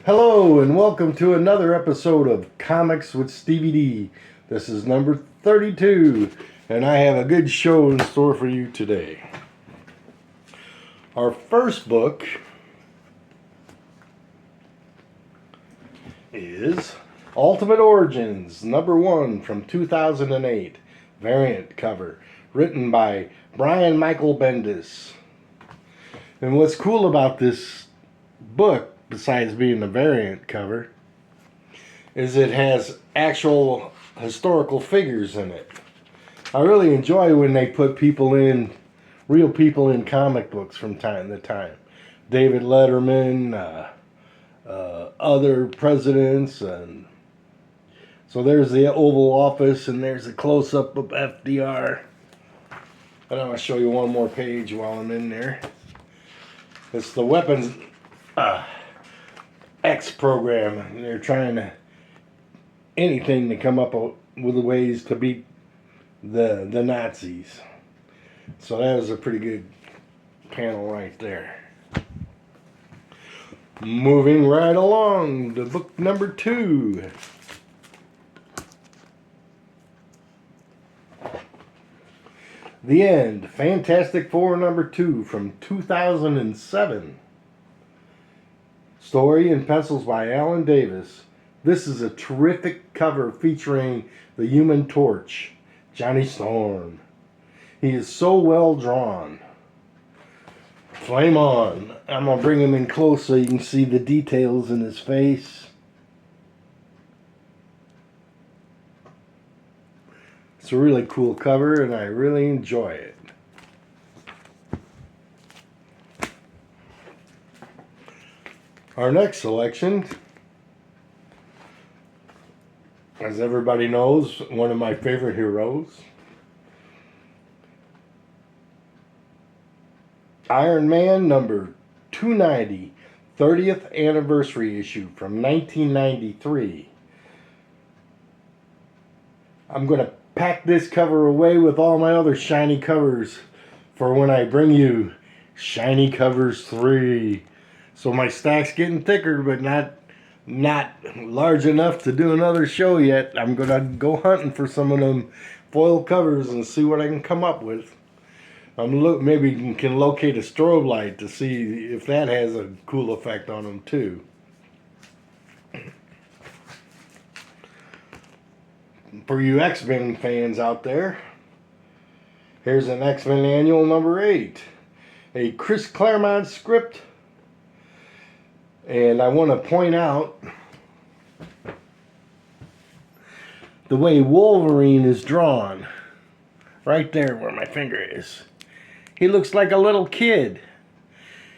Hello and welcome to another episode of Comics with Stevey D. This is number 32 and I have a good show in store for you today. Our first book is Ultimate Origins number 1 from 2008, variant cover, written by Brian Michael Bendis. And what's cool about this book, besides being a variant cover, is it has actual historical figures in it. I really enjoy when they put real people in comic books from time to time. David Letterman, other presidents, and so there's the Oval Office, and there's a close-up of FDR. And I'm going to show you one more page while I'm in there. It's the Weapons X program, and they're trying anything to come up with ways to beat the Nazis. So that was a pretty good panel right there. Moving right along to book number 2. The End, Fantastic Four number 2 from 2007. Story and pencils by Alan Davis. This is a terrific cover featuring the Human Torch, Johnny Storm. He is so well drawn. Flame on. I'm going to bring him in close so you can see the details in his face. It's a really cool cover and I really enjoy it. Our next selection, as everybody knows, one of my favorite heroes, Iron Man number 290, 30th anniversary issue from 1993. I'm going to pack this cover away with all my other shiny covers for when I bring you Shiny Covers 3. So my stack's getting thicker, but not large enough to do another show yet. I'm going to go hunting for some of them foil covers and see what I can come up with. Maybe you can locate a strobe light to see if that has a cool effect on them too. For you X-Men fans out there, here's an X-Men Annual number 8. A Chris Claremont script. And I want to point out the way Wolverine is drawn. Right there where my finger is. He looks like a little kid.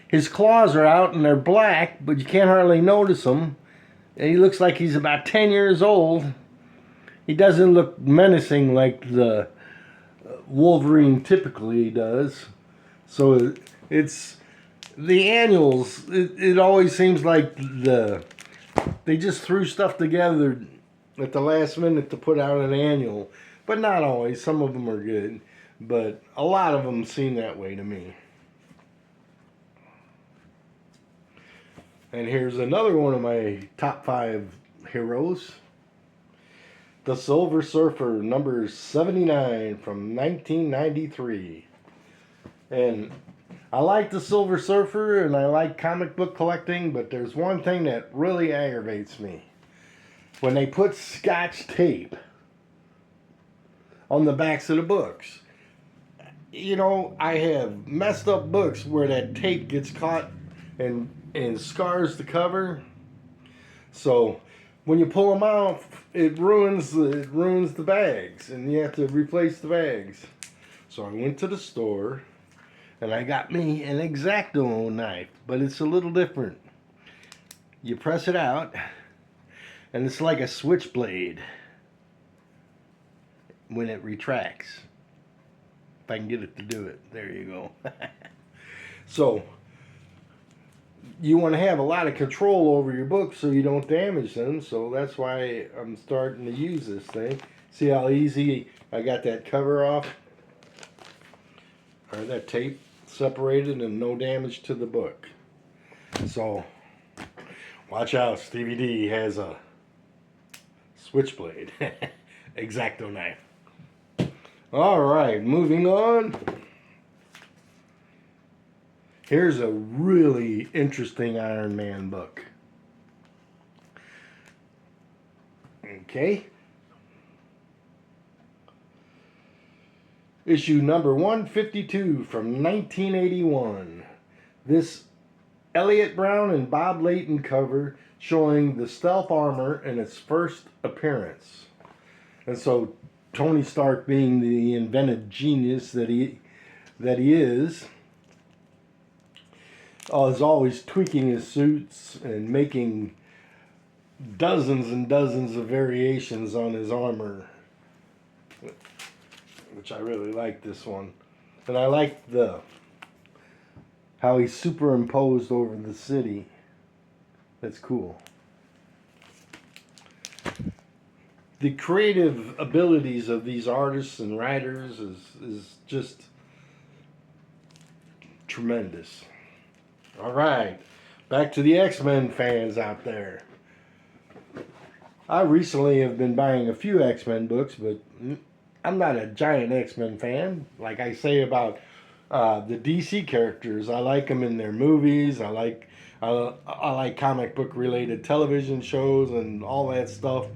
His claws are out and they're black, but you can't hardly notice them. And he looks like he's about 10 years old. He doesn't look menacing like the Wolverine typically does. So it's the annuals. It always seems like they just threw stuff together at the last minute to put out an annual. But not always. Some of them are good. But a lot of them seem that way to me. And here's another one of my top 5 heroes. The Silver Surfer, number 79 from 1993. And I like the Silver Surfer and I like comic book collecting, but there's one thing that really aggravates me. When they put Scotch tape on the backs of the books. You know, I have messed up books where that tape gets caught and scars the cover. So when you pull them out, it ruins the bags, and you have to replace the bags. So I went to the store, and I got me an X-Acto knife, but it's a little different. You press it out, and it's like a switchblade when it retracts. If I can get it to do it. There you go. So you want to have a lot of control over your books so you don't damage them. So that's why I'm starting to use this thing. See how easy I got that cover off? Or that tape separated and no damage to the book. So Watch out, Stevie D has a switchblade. X-Acto knife. Alright, moving on. Here's a really interesting Iron Man book. Okay. Issue number 152 from 1981. This Elliot Brown and Bob Layton cover showing the stealth armor in its first appearance. And so Tony Stark, being the inventive genius that he is always tweaking his suits and making dozens and dozens of variations on his armor, which I really like this one. And I like how he's superimposed over the city. That's cool. The creative abilities of these artists and writers is just tremendous. All right, back to the X-Men fans out there. I recently have been buying a few X-Men books, but I'm not a giant X-Men fan. Like I say about the DC characters, I like them in their movies. I like comic book related television shows and all that stuff.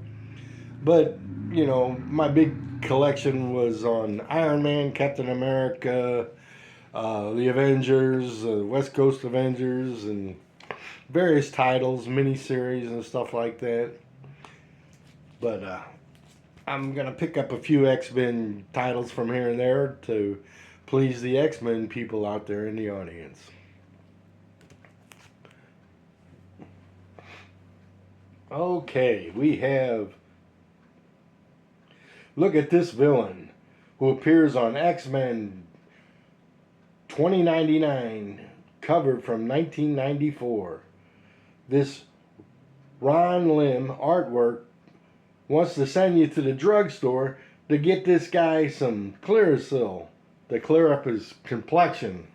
But you know, my big collection was on Iron Man, Captain America, the Avengers, West Coast Avengers, and various titles, miniseries, and stuff like that. But I'm going to pick up a few X-Men titles from here and there to please the X-Men people out there in the audience. Okay, we have... Look at this villain who appears on X-Men 2099, cover from 1994. This Ron Lim artwork wants to send you to the drugstore to get this guy some Clearasil to clear up his complexion.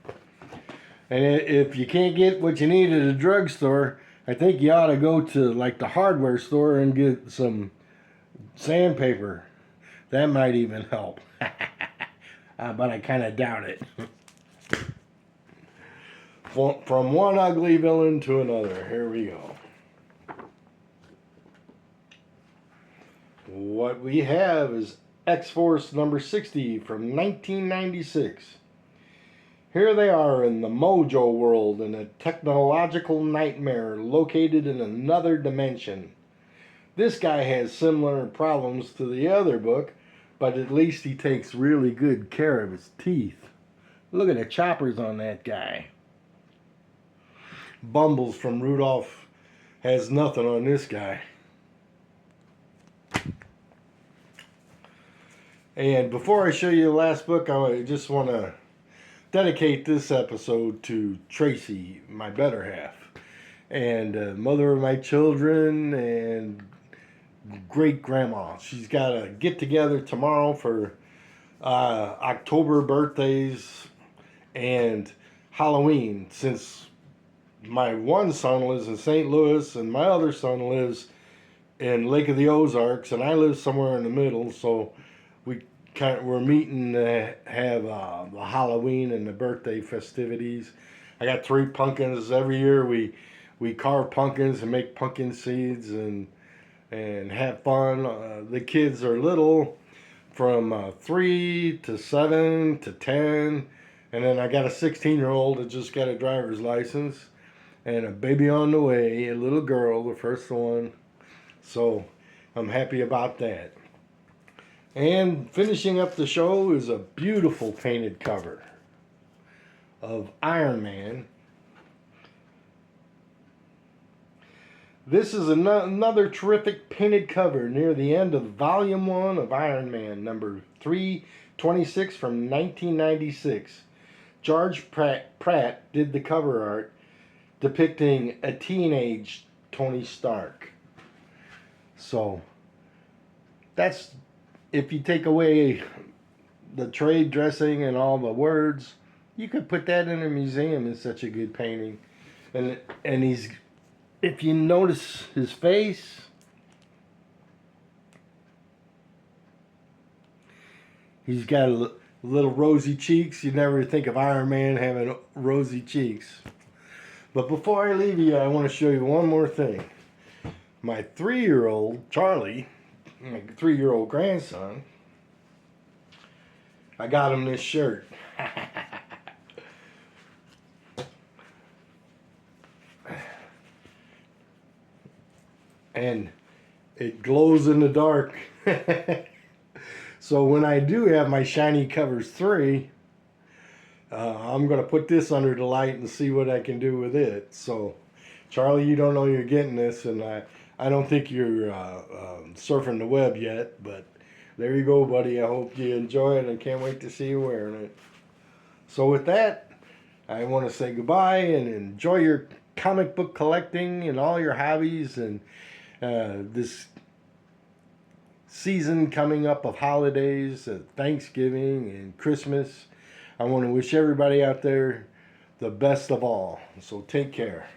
And if you can't get what you need at a drugstore, I think you ought to go to like the hardware store and get some sandpaper. That might even help. But I kind of doubt it. From one ugly villain to another. Here we go. What we have is X-Force number 60 from 1996. Here they are in the Mojo world in a technological nightmare located in another dimension. This guy has similar problems to the other book, but at least he takes really good care of his teeth. Look at the choppers on that guy. Bumbles from Rudolph has nothing on this guy. And before I show you the last book, I just want to dedicate this episode to Tracy, my better half, and mother of my children, and great grandma. She's got a get together tomorrow for October birthdays and Halloween, since my one son lives in St. Louis and my other son lives in Lake of the Ozarks, and I live somewhere in the middle. So we're meeting to have the Halloween and the birthday festivities. I got 3 pumpkins every year. We carve pumpkins and make pumpkin seeds and have fun. The kids are little, from 3 to 7 to 10, and then I got a 16-year-old that just got a driver's license, and a baby on the way, a little girl, the first one. So I'm happy about that. And finishing up the show is a beautiful painted cover of Iron Man. This is another terrific painted cover near the end of Volume 1 of Iron Man, number 326 from 1996. George Pratt did the cover art depicting a teenage Tony Stark. So, that's, if you take away the trade dressing and all the words, you could put that in a museum. It's such a good painting. And he's if you notice his face, he's got little rosy cheeks. You never think of Iron Man having rosy cheeks. But before I leave you, I want to show you one more thing. My 3-year-old, Charlie, my 3-year-old grandson, I got him this shirt. And it glows in the dark. So when I do have my Shiny Covers 3, I'm going to put this under the light and see what I can do with it. So, Charlie, you don't know you're getting this, and I don't think you're surfing the web yet, but there you go, buddy. I hope you enjoy it and can't wait to see you wearing it. So with that, I want to say goodbye and enjoy your comic book collecting and all your hobbies, and this season coming up of holidays, Thanksgiving and Christmas. I want to wish everybody out there the best of all. So take care.